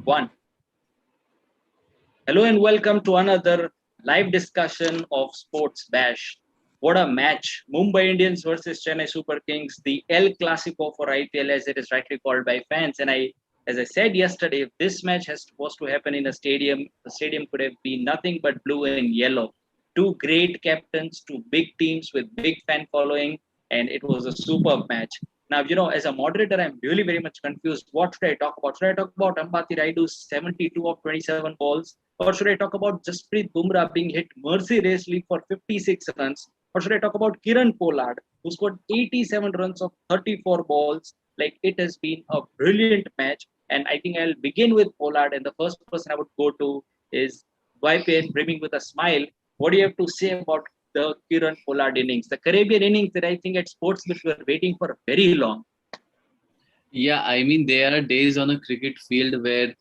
One. Hello and welcome to another live discussion of Sports Bash. What a match! Mumbai Indians versus Chennai Super Kings, the El Clasico for IPL, as it is rightly called by fans. As I said yesterday, if this match has supposed to happen in a stadium, the stadium could have been nothing but blue and yellow. Two great captains, two big teams with big fan following, and it was a superb match. Now, as a moderator, I'm really very much confused. What should I talk about? Should I talk about Ambati Raidu's 72 of 27 balls? Or should I talk about Jasprit Bumrah being hit mercilessly for 56 runs? Or should I talk about Kiran Pollard, who scored 87 runs of 34 balls? Like, it has been a brilliant match. And I think I'll begin with Pollard. And the first person I would go to is YPN, brimming with a smile. What do you have to say about the Kiran Pollard innings, the Caribbean innings that I think at sports which we were waiting for very long? Yeah, I mean, there are days on a cricket field where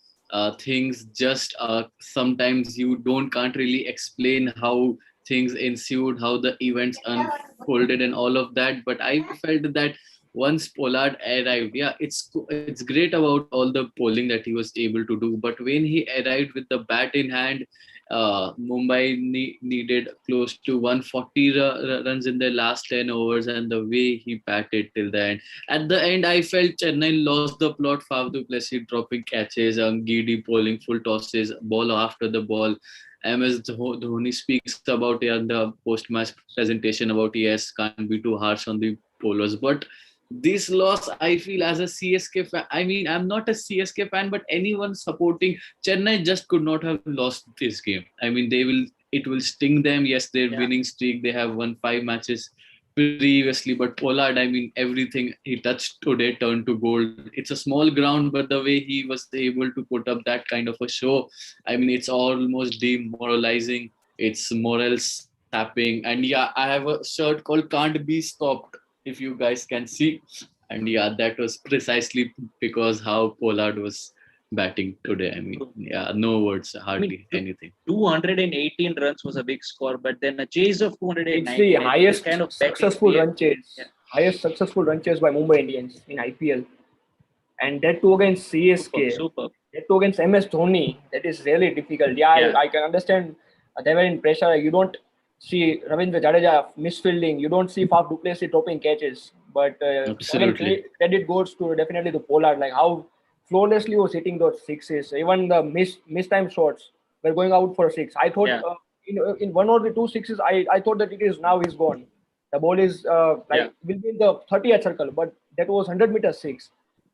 things just sometimes you can't really explain how things ensued, how the events unfolded, and all of that. But I felt that once Pollard arrived, yeah, it's great about all the bowling that he was able to do. But when he arrived with the bat in hand, Mumbai needed close to 140 runs in their last 10 overs, and the way he batted till the end. At the end, I felt Chennai lost the plot. Faf du Plessis dropping catches, Gidi bowling full tosses, ball after the ball. MS Dhoni speaks about in the post-match presentation about yes, can't be too harsh on the bowlers. But this loss, I feel as a CSK fan, I mean, I'm not a CSK fan, but anyone supporting Chennai just could not have lost this game. I mean, it will sting them. Yes, their winning streak, they have won 5 matches previously, but Pollard, I mean, everything he touched today turned to gold. It's a small ground, but the way he was able to put up that kind of a show, I mean, it's almost demoralizing. It's morale sapping. And yeah, I have a shirt called Can't Be Stopped, if you guys can see. And yeah, that was precisely because how Pollard was batting today. I mean, yeah, no words, hardly anything. 218 runs was a big score, but then a chase of 219. It's the highest kind of successful run chase. Yeah. Highest successful run chase by Mumbai Indians in IPL. And that too against CSK. Super. That too against MS Dhoni. That is really difficult. Yeah. I can understand they were in pressure. You don't see Ravindra Jadeja misfielding. You don't see Faf du Plessis dropping catches. But credit goes to definitely to Pollard. Like how flawlessly was hitting those sixes. Even the mistimed shots were going out for 6. I thought in one or the 2 sixes, I thought that it is now he's gone. The ball is will be in the 30th circle, but that was 100-meter 6.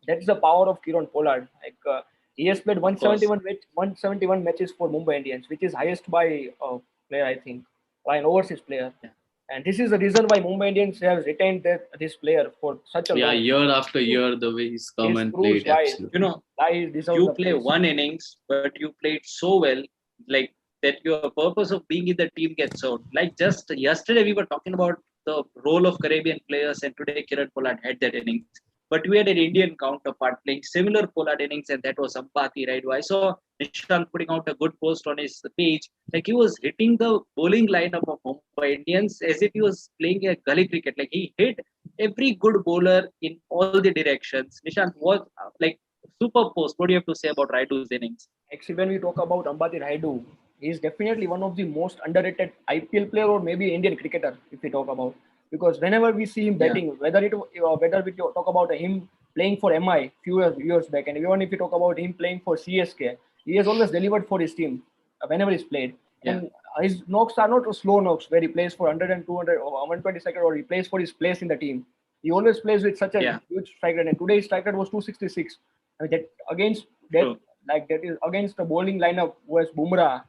That's the power of Kiran Pollard. Like he has played 171 matches for Mumbai Indians, which is highest by a player, I think, by an overseas player. Yeah. And this is the reason why Mumbai Indians have retained this player for such a long time. Year after year, the way he's come and played. You play one innings, but you played so well, like that your purpose of being in the team gets out. Like just yesterday, we were talking about the role of Caribbean players, and today Kiran Pollard had that innings. But we had an Indian counterpart playing similar Pollard innings, and that was Ambati Raidu. I saw Nishant putting out a good post on his page. Like he was hitting the bowling lineup of Mumbai Indians as if he was playing a gully cricket. Like he hit every good bowler in all the directions. Nishant was like super post. What do you have to say about Raidu's innings? Actually, when we talk about Ambati Raidu, he is definitely one of the most underrated IPL player or maybe Indian cricketer, if we talk about. Because whenever we see him batting, whether we talk about him playing for MI few years back, and even if we talk about him playing for CSK, he has always delivered for his team whenever he's played. Yeah. And his knocks are not slow knocks where he plays for 100 and 200 or 120 seconds, or he plays for his place in the team. He always plays with such a huge strike rate. And today's strike rate was 266. I mean, that against is against the bowling lineup was Bumrah,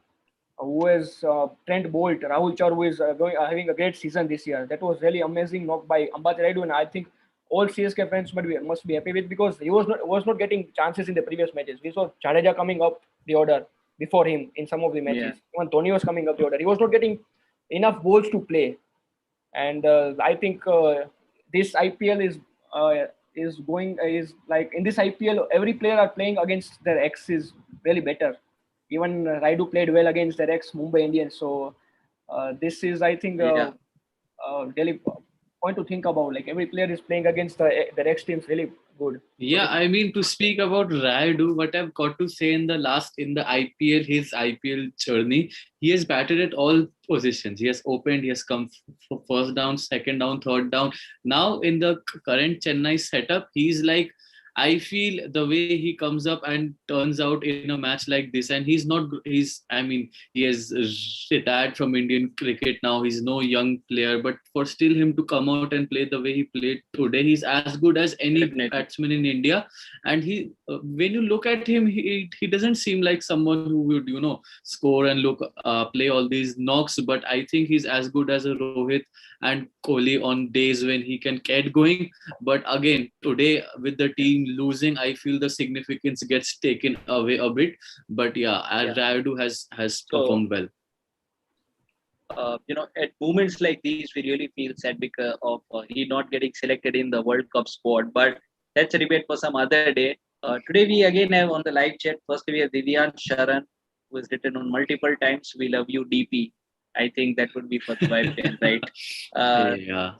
who is Trent Bolt, Rahul Char, who is having a great season this year. That was really amazing knock by Ambati Raidu, and I think all CSK fans must be happy with, because he was not getting chances in the previous matches. We saw Jadeja coming up the order before him in some of the matches. Even Dhoni was coming up the order. He was not getting enough balls to play, and I think this IPL is like in this IPL, every player are playing against their ex is really better. Even Raidu played well against their ex-Mumbai Indians. So this is, I think, really point to think about. Like every player is playing against their ex teams really good. Yeah, I mean, to speak about Rayudu, what I've got to say in the IPL, his IPL journey, he has batted at all positions. He has opened, he has come for first down, second down, third down. Now in the current Chennai setup, he's like, I feel the way he comes up and turns out in a match like this, and I mean, he has retired from Indian cricket now. He's no young player, but for still him to come out and play the way he played today, he's as good as any Definitely. batsman in India. And when you look at him, he doesn't seem like someone who would score and play all these knocks. But I think he's as good as a Rohit and Kohli on days when he can get going. But again, today with the team losing, I feel the significance gets taken away a bit. But yeah, Yeah. Rayudu has So, performed well. At moments like these, we really feel sad because of he not getting selected in the World Cup squad. But that's a debate for some other day. Today, we again have on the live chat. Firstly, we have Divyan Sharan, who has written on multiple times, "We love you, DP." I think that would be for the YPN, right? Yeah,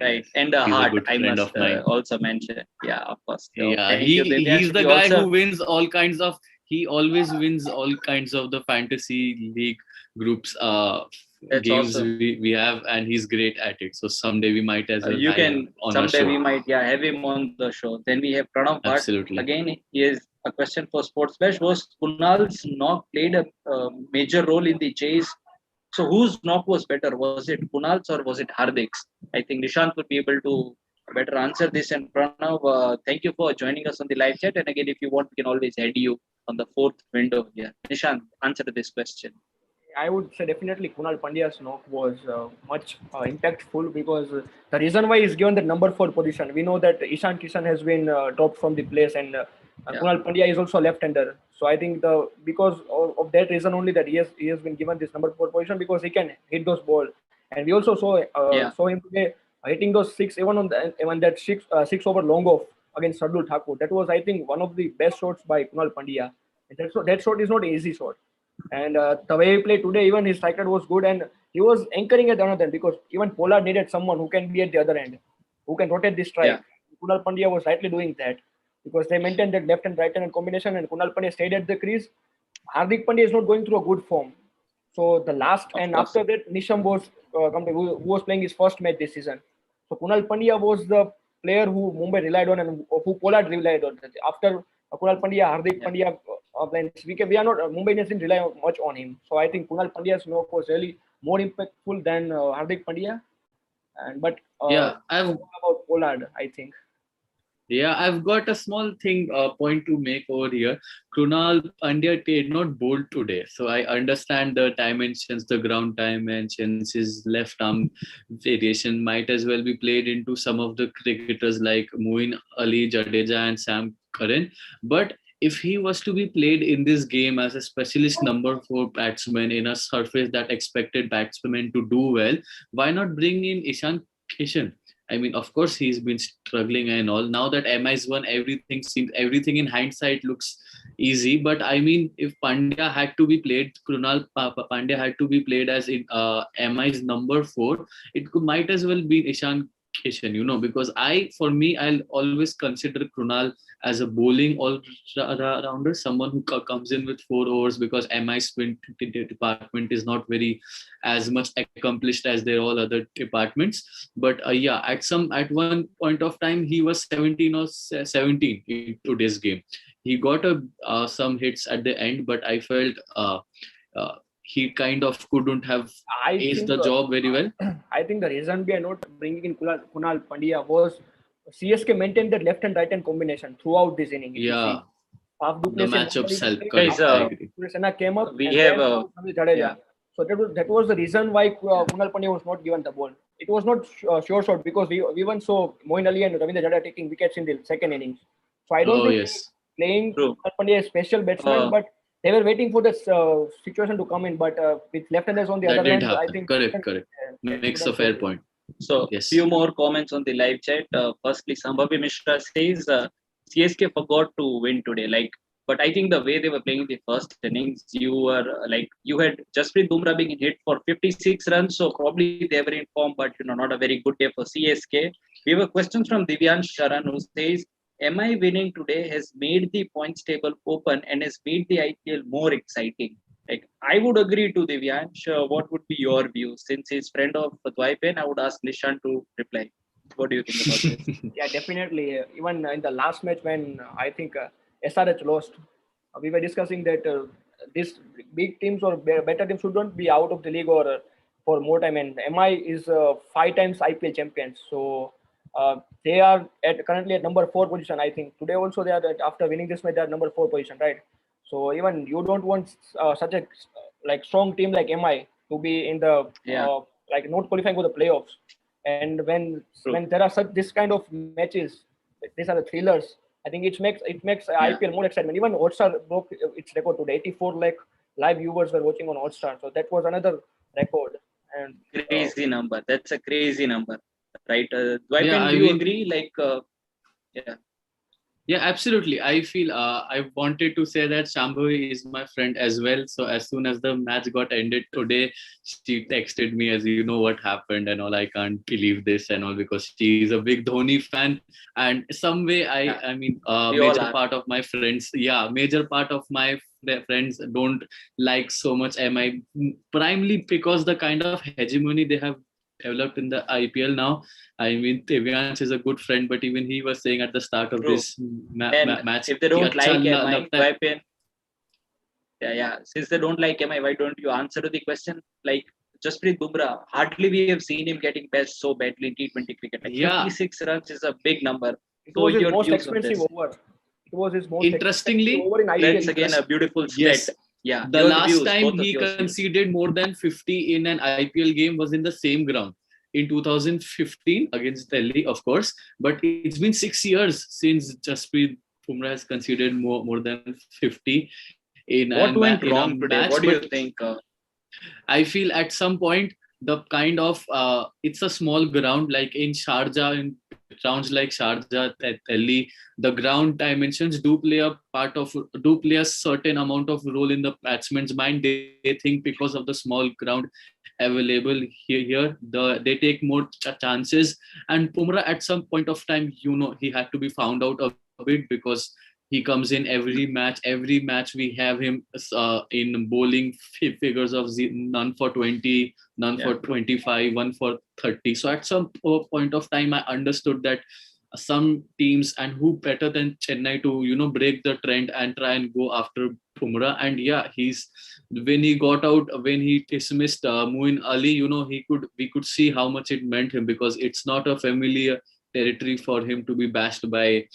Right. yes. And a He's a heart, good I friend must of mine. also mention. Yeah, of course. So, Yeah, thank you, Divyan. he's the We guy also, who wins all kinds of. He always wins all kinds of the fantasy league groups that's games awesome. we have, and he's great at it. So someday we might as well You have him can on our someday show. we might have him on the show. Then we have Pranav Bhatt. Absolutely. Again, he is a question for SportsBash. Was Kunal's knock played a major role in the chase? So whose knock was better? Was it Kunal's or was it Hardik's? I think Nishant would be able to better answer this. And Pranav, thank you for joining us on the live chat. And again, if you want, we can always add you on the fourth window here. Nishant, answer to this question. I would say definitely Kunal Pandya's knock was much impactful because the reason why he's given the number 4 position, we know that Ishan Kishan has been dropped from the place, and Yeah. Kunal Pandya is also left-hander. So I think because of that reason only that he has been given this number 4 position, because he can hit those balls, and we also Yeah. saw him today hitting those six, even that six over long off against Sardul Thakur. That was, I think, one of the best shots by Kunal Pandya. And that shot is not an easy shot. And the way he played today, even his strike rate was good, and he was anchoring at the other end, because even Pollard needed someone who can be at the other end, who can rotate the strike. Yeah. Kunal Pandya was rightly doing that, because they maintained that left and right hand combination, and Kunal Pandya stayed at the crease. Hardik Pandya is not going through a good form. So the last, Of and course. after that, Nisham was who was playing his first match this season. So Kunal Pandya was the player who Mumbai relied on, and who Pollard relied on. After Kunal Pandya, Hardik Yeah. Pandya, we are not Mumbai Indians didn't rely much on him. So I think Kunal Pandya's knock was really more impactful than Hardik Pandya. And but Yeah, about Pollard, I think. I've got a small point to make over here. Krunal Pandya did not bowl today, so I understand the dimensions, the ground dimensions, his left arm variation might as well be played into some of the cricketers like Moeen Ali, Jadeja, and Sam Curran. But if he was to be played in this game as a specialist number 4 batsman in a surface that expected batsmen to do well, why not bring in Ishan Kishan? I mean, of course, he's been struggling and all. Now that MI's won, everything in hindsight looks easy. But I mean, if Pandya had to be played, Pandya had to be played as in MI's number 4, might as well be Ishan Kishan, because I'll always consider Krunal as a bowling all-rounder, someone who comes in with 4 overs, because MI spin department is not very as much accomplished as their all other departments. But at one point of time, he was 17 or 17 in today's game. He got some hits at the end, but I felt he kind of couldn't have aced the job very well. I think the reason we are not bringing in Kunal Pandya was CSK maintained that left and right hand combination throughout this inning. Yeah, the matchups help. Guys, Senna came up. we and have then Jadeja. So that was the reason why Kunal Pandya was not given the ball. It was not sure shot, because we even saw Moeen Ali and Ravindra Jadeja taking wickets in the second innings. So I don't think playing Kunal Pandya is special batsman, but they were waiting for this situation to come in. But with left-handers on the other hand, I think correct. Makes a fair point. So, few more comments on the live chat. Firstly, Sambhavi Mishra says CSK forgot to win today. But I think the way they were playing in the first innings, you had Jasprit Bumrah being hit for 56 runs, so probably they were in form, but not a very good day for CSK. We have a question from Divyan Sharan, who says, MI winning today has made the points table open and has made the IPL more exciting. Like I would agree to Divyansh. What would be your view? Since he's friend of Dwaipen, I would ask Nishan to reply. What do you think about this? Yeah, definitely. Even in the last match when I think SRH lost, we were discussing that these big teams or better teams shouldn't be out of the league or for more time. And MI is 5 times IPL champions, so they are currently at number 4 position. I think today also they are after winning this match they are number 4 position, right? So even you don't want such a like strong team like MI to be in the Yeah, like not qualifying for the playoffs. And true. when there are such this kind of matches, these are the thrillers. I think it makes Yeah, IPL more excitement. Even Hotstar broke its record today. 84 lakh live viewers were watching on Hotstar, so that was another record. And crazy number. That's a crazy number, right? Yeah, Dwaipen, I do you mean, agree? Yeah, yeah, absolutely. I feel I wanted to say that Shambhavi is my friend as well. So as soon as the match got ended today, she texted me as you know what happened and all. I can't believe this and all because she is a big Dhoni fan. And some way, yeah. I mean, We all major are. part of my friends, yeah, major part of my friends don't like so much MI primarily because the kind of hegemony they have developed in the IPL now. I mean, Devyansh is a good friend, but even he was saying at the start of True. this And match, if they कि don't अच्छा like MI, लगता है. Dwaipen, yeah. Since they don't like MI, why don't you answer to the question? Like Jasprit Bumrah, hardly we have seen him getting best so badly in T20 cricket. Like Yeah, 56 runs is a big number. it So was his your most views on expensive this? over. It was his most expensive interestingly, over in IPL That's again history. a interest. beautiful stat. Yes, Yeah, the your last views, time both of he yours views. conceded more than 50 in an IPL game was in the same ground in 2015 against Delhi, of course. But it's been 6 years since Jasprit Bumrah has conceded more than 50 What in went a wrong match. today? What But do you think? I feel at some point the kind of it's a small ground like in Sharjah, in grounds like Sharjah, Delhi, the ground dimensions do play a certain amount of role in the batsman's mind. They think because of the small ground available here, they take more chances. And Pumrah at some point of time, he had to be found out a bit because he comes in every match we have him in bowling figures of none for 20, none Yeah, for 25, one for 30. So at some point of time I understood that some teams, and who better than Chennai to break the trend and try and go after Pumrah. And yeah, he's when he got out, when he dismissed Muin Ali, we could see how much it meant him, because it's not a familiar territory for him to be bashed by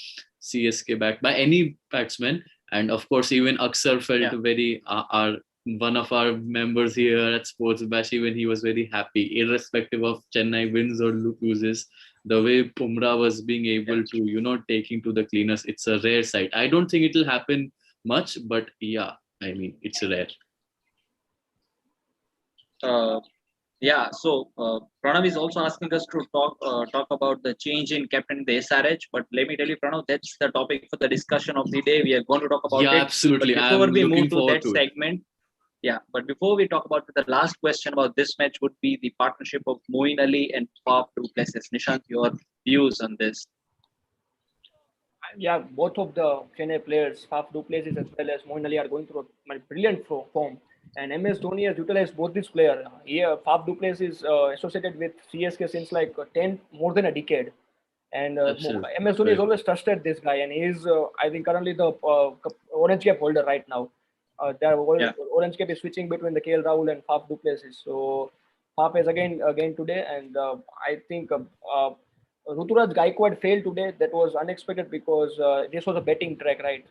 CSK, backed by any batsman. And of course, even Aksar felt yeah, very, our one of our members here at SportsBash, even he was very happy, irrespective of Chennai wins or loses. The way Pumrah was being yeah. able to, taking to the cleaners, it's a rare sight. I don't think it will happen much, but yeah, I mean, it's rare. Uh, Yeah, so Pranav is also asking us to talk about the change in captain in the SRH. But let me tell you, Pranav, that's the topic for the discussion of the day. We are going to talk about Yeah, it. But absolutely. before I'm we move looking to forward that to it. segment, yeah. But before we talk about the last question about this match would be the partnership of Moeen Ali and Faf du Plessis. Nishant, your views on this? Yeah, both of the Chennai players, Faf du Plessis as well as Moin Ali, are going through a brilliant form. And MS Dhoni has utilized both these players. Here, Faf du Plessis is associated with CSK since like 10, more than a decade. And Absolutely. MS Dhoni has Correct. always trusted this guy, and he is, I think, currently the orange cap holder right now. The Yeah, orange cap is switching between the KL Rahul and Faf du Plessis. So Faf is again today, and I think Ruturaj Gaikwad failed today. That was unexpected because this was a betting track, right?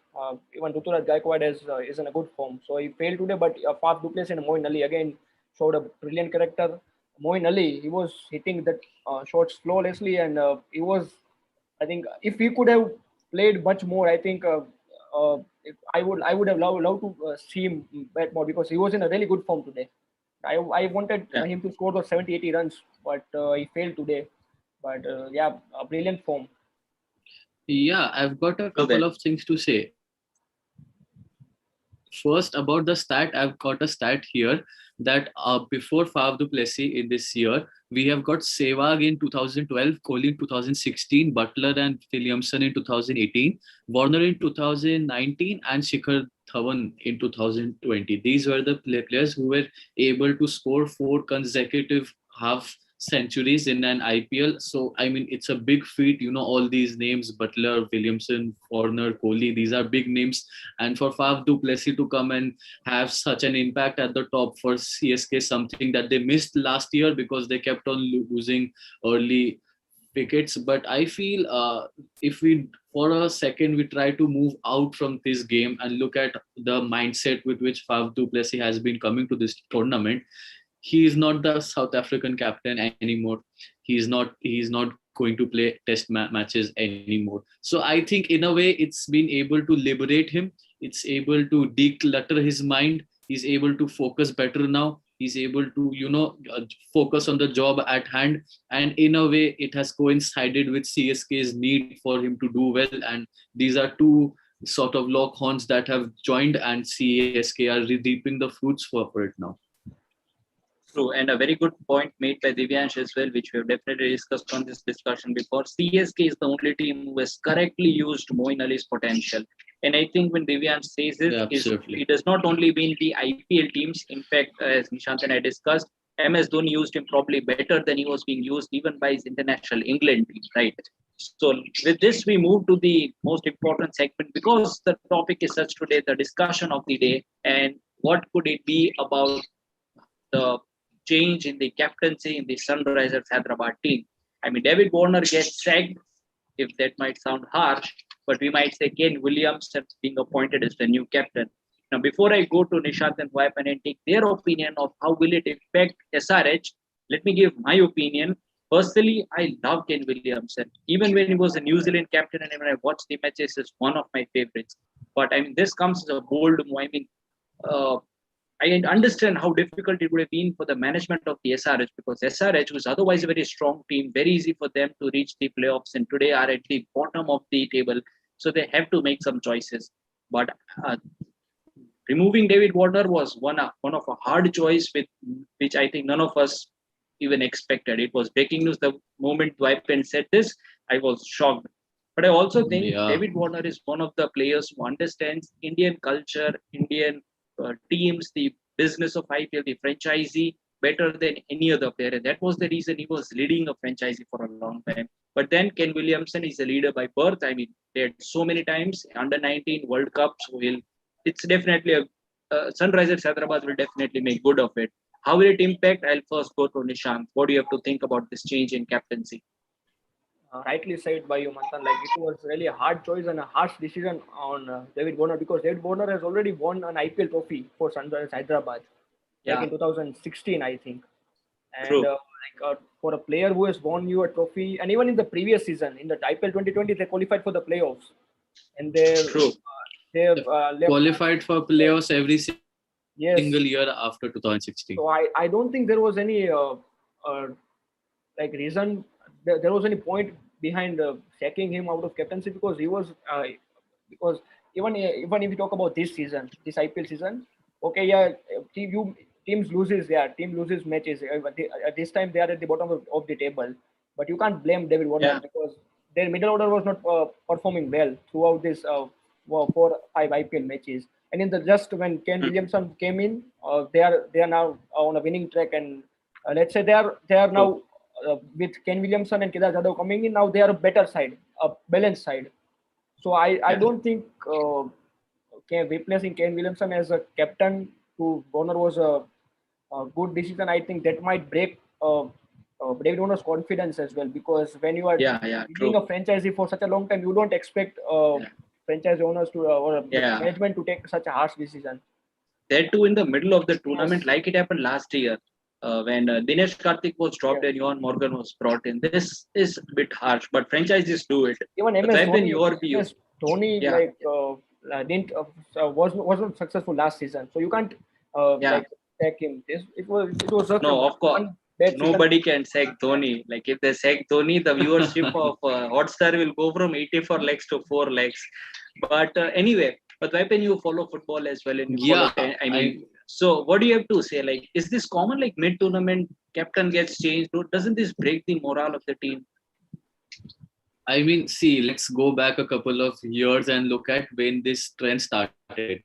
Even Ruturaj Gaikwad is in a good form, so he failed today. But Faf du Plessis and Moin Ali again showed a brilliant character. Moin Ali, he was hitting that shots flawlessly, and he was. I think if he could have played much more, I think if I would have loved to see him bat more because he was in a really good form today. I wanted yeah. him to score those 70, 80 runs, but he failed today. But yeah, a brilliant form. Yeah, I've got a So couple then, of things to say. First, about the stat, I've got a stat here that before Faf du Plessis in this year, We have got Sehwag in 2012, Kohli in 2016, Butler and Williamson in 2018, Warner in 2019, and Shikhar Dhawan in 2020. These were the players who were able to score 4 consecutive half centuries in an IPL. So, I mean, it's a big feat. All these names, Butler, Williamson, Warner, Kohli, these are big names. And for Faf du Plessis to come and have such an impact at the top for CSK, something that they missed last year because they kept on losing early wickets. But I feel if we, for a second, we try to move out from this game and look at the mindset with which Faf du Plessis has been coming to this tournament, he is not the South African captain anymore. He's not going to play test matches anymore. So I think in a way it's been able to liberate him. It's able to declutter his mind. He's able to focus better now. He's able to, focus on the job at hand. And in a way, it has coincided with CSK's need for him to do well. And these are two sort of lock horns that have joined, and CSK are reaping the fruits for it now. True, and a very good point made by Divyansh as well, which we have definitely discussed on this discussion before. CSK is the only team who has correctly used Moeen Ali's potential. And I think when Divyansh says this, it does not only mean the IPL teams. In fact, as Nishant and I discussed, MS Dhoni used him probably better than he was being used even by his international England team, right? So with this, we move to the most important segment because the topic is such today, the discussion of the day, and what could it be about the change in the captaincy in the Sunrisers Hyderabad team. I mean, David Warner gets sacked, if that might sound harsh, but we might say Kane Williamson being appointed as the new captain. Now, before I go to Nishant and Vaipan and take their opinion of how will it affect SRH, let me give my opinion. Personally, I love Kane Williamson. Even when he was a New Zealand captain and when I watched the matches, is one of my favorites. But I mean, this comes as a bold move. I mean, I understand how difficult it would have been for the management of the SRH because SRH was otherwise a very strong team, very easy for them to reach the playoffs, and today are at the bottom of the table. So they have to make some choices. But removing David Warner was one of a hard choice, which I think none of us even expected. It was breaking news the moment Dwight said this. I was shocked. But I also think David Warner is one of the players who understands Indian culture, Indian teams, the business of IPL, the franchisee better than any other player. And that was the reason he was leading a franchisee for a long time. But then Ken Williamson is a leader by birth. I mean, they had so many times under 19 World Cups. It's definitely Sunrisers Hyderabad will definitely make good of it. How will it impact? I'll first go to Nishant. What do you have to think about this change in captaincy? Rightly said by you, Manthan. Like it was really a hard choice and a harsh decision on David Warner because David Warner has already won an IPL trophy for Sunrisers Hyderabad, like in 2016, I think. And for a player who has won you a trophy, and even in the previous season, in the IPL 2020, they qualified for the playoffs, and they have qualified for playoffs every single year after 2016. So I don't think there was any reason. There was any point behind sacking him out of captaincy because he was because even if you talk about this season, this IPL season, teams loses matches. At this time they are at the bottom of the table, but you can't blame David Warner because their middle order was not performing well throughout this 4-5 IPL matches. And when Ken Williamson came in, they are now on a winning track, and let's say they are now. With Ken Williamson and Kedar Jadhav coming in, now they are a better side, a balanced side. So I don't think replacing Ken Williamson as a captain to Warner was a good decision. I think that might break David Warner's confidence as well because when you are being a franchisee for such a long time, you don't expect franchise owners or management to take such a harsh decision. That too in the middle of the tournament, like it happened last year. When Dinesh Karthik was dropped and Johan Morgan was brought in. This is a bit harsh, but franchises do it. Even MS Dhoni was not successful last season, so you can't sack him. It was just of course. Nobody can sack Dhoni. Like if they sack Dhoni, the viewership of Hotstar will go from 84 lakhs to 4 lakhs. But anyway, but Vaipan, you follow football as well, and So what do you have to say? Like, is this common? Like mid-tournament, captain gets changed. Doesn't this break the morale of the team? I mean, see, let's go back a couple of years and look at when this trend started.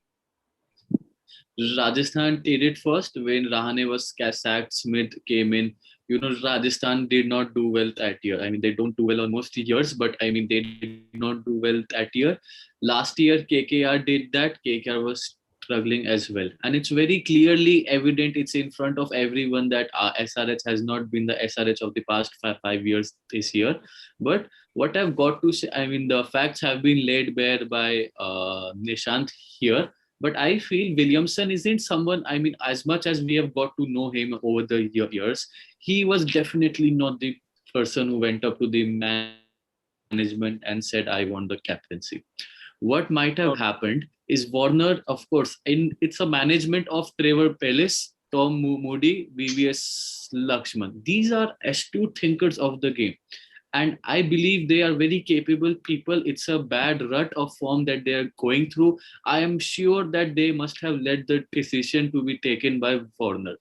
Rajasthan did it first when Rahane was sacked, Smith came in. Rajasthan did not do well that year. I mean, they don't do well on most years, but I mean, they did not do well that year. Last year, KKR did that. KKR was struggling as well. And it's very clearly evident, it's in front of everyone that SRH has not been the SRH of the past 5 years this year. But what I've got to say, I mean, the facts have been laid bare by Nishant here. But I feel Williamson isn't someone, I mean, as much as we have got to know him over the years, he was definitely not the person who went up to the management and said, I want the captaincy. What might have happened is Warner, of course, it's a management of Trevor Pellis, Tom Moody, VVS Lakshman. These are astute thinkers of the game. And I believe they are very capable people. It's a bad rut of form that they are going through. I am sure that they must have led the decision to be taken by Warner.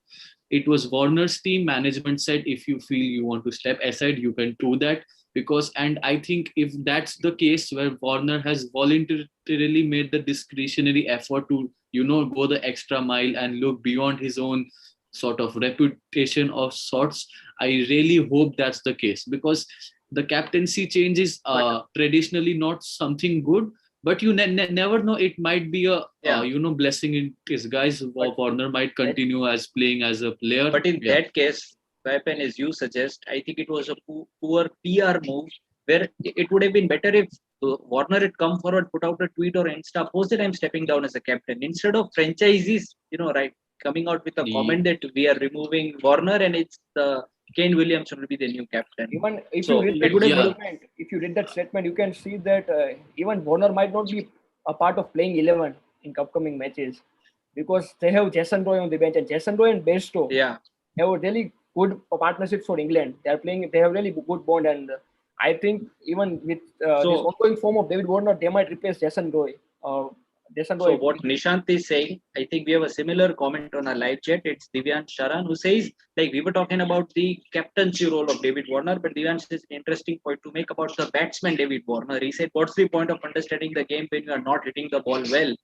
It was Warner's team. Management said, if you feel you want to step aside, you can do that. And I think if that's the case where Warner has voluntarily made the discretionary effort to, go the extra mile and look beyond his own sort of reputation of sorts, I really hope that's the case, because the captaincy change is traditionally not something good, but you never know. It might be a blessing in disguise. Warner might continue as playing as a player. But in that case, Weapon, as you suggest, I think it was a poor PR move, where it would have been better if Warner had come forward, put out a tweet or Insta post that I'm stepping down as a captain, instead of franchisees, coming out with a comment that we are removing Warner and it's Kane Williamson will be the new captain. Even if you read that statement, you can see that even Warner might not be a part of playing 11 in upcoming matches, because they have Jason Roy on the bench, and Jason Roy and Bairstow have a really good partnership for England. They have really good bond, and I think even with this ongoing form of David Warner, they might replace Jason Roy. So what Nishant is saying, I think we have a similar comment on our live chat. It's Divyan Sharan who says, like, we were talking about the captaincy role of David Warner, but Divyan says an interesting point to make about the batsman David Warner. He said, what's the point of understanding the game when you are not hitting the ball well?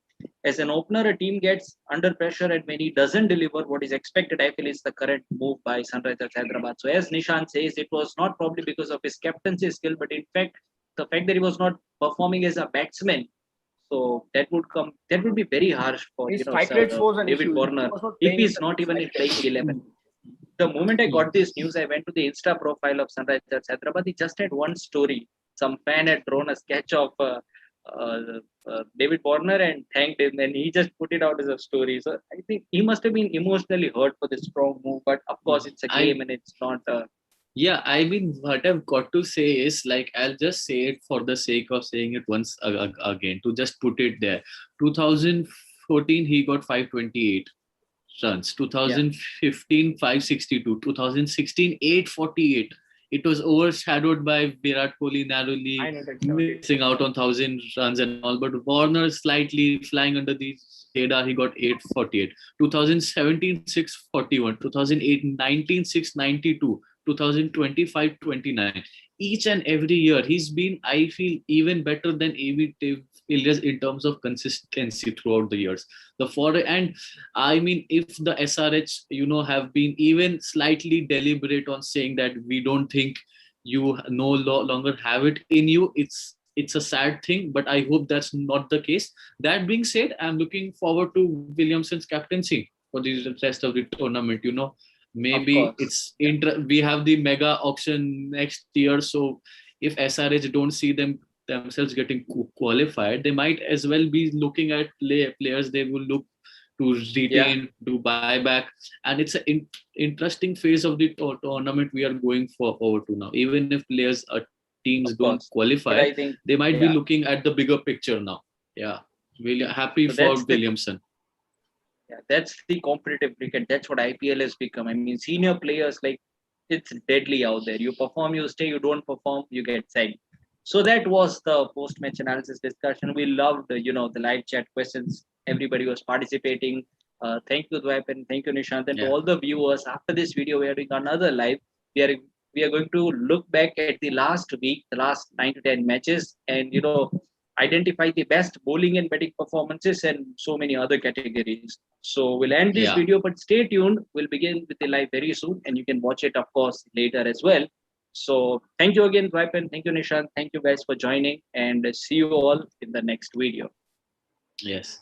As an opener, a team gets under pressure and when he doesn't deliver what is expected, I feel is the correct move by Sunrisers Hyderabad. So as Nishant says, it was not probably because of his captaincy skill, but in fact, the fact that he was not performing as a batsman. So that would be very harsh for David Warner if he's not even playing 11. The moment I got this news, I went to the Insta profile of Sunrisers Hyderabad. He just had one story. Some fan had drawn a sketch of David Warner and thanked him, and he just put it out as a story. So I think he must have been emotionally hurt for this strong move. But of course, it's a game and it's not. Yeah, I mean, what I've got to say is, like, I'll just say it for the sake of saying it once again, to just put it there. 2014, he got 528 runs. 2015, 562. 2016, 848. It was overshadowed by Virat Kohli narrowly missing out on 1,000 runs and all. But Warner slightly flying under the radar, he got 848. 2017, 641. 2018, 692. 2025, 29. Each and every year, he's been, I feel, even better than A.B. de Villiers in terms of consistency throughout the years. And I mean, if the SRH, have been even slightly deliberate on saying that we don't think you no longer have it in you, it's a sad thing, but I hope that's not the case. That being said, I'm looking forward to Williamson's captaincy for the rest of the tournament. Maybe we have the mega auction next year, so if SRH don't see themselves getting qualified, they might as well be looking at players they will look to retain, to buy back, and it's an interesting phase of the tournament we are going forward to now. Even if teams don't qualify, they might be looking at the bigger picture now. Really happy for Williamson. That's the competitive cricket. That's what IPL has become. I mean, senior players, like, it's deadly out there. You perform, you stay. You don't perform, you get sacked. So that was the post-match analysis discussion. We loved, the live chat questions. Everybody was participating. Thank you, Dwight, and thank you, Nishant, and to Yeah. all the viewers. After this video, we are doing another live. We are we are going to look back at the last week, the last 9 to 10 matches, and identify the best bowling and batting performances and so many other categories. So we'll end this Yeah. video, but stay tuned. We'll begin with the live very soon, and you can watch it, of course, later as well. So thank you again, Dwight, and thank you, Nishant. Thank you guys for joining, and see you all in the next video. Yes.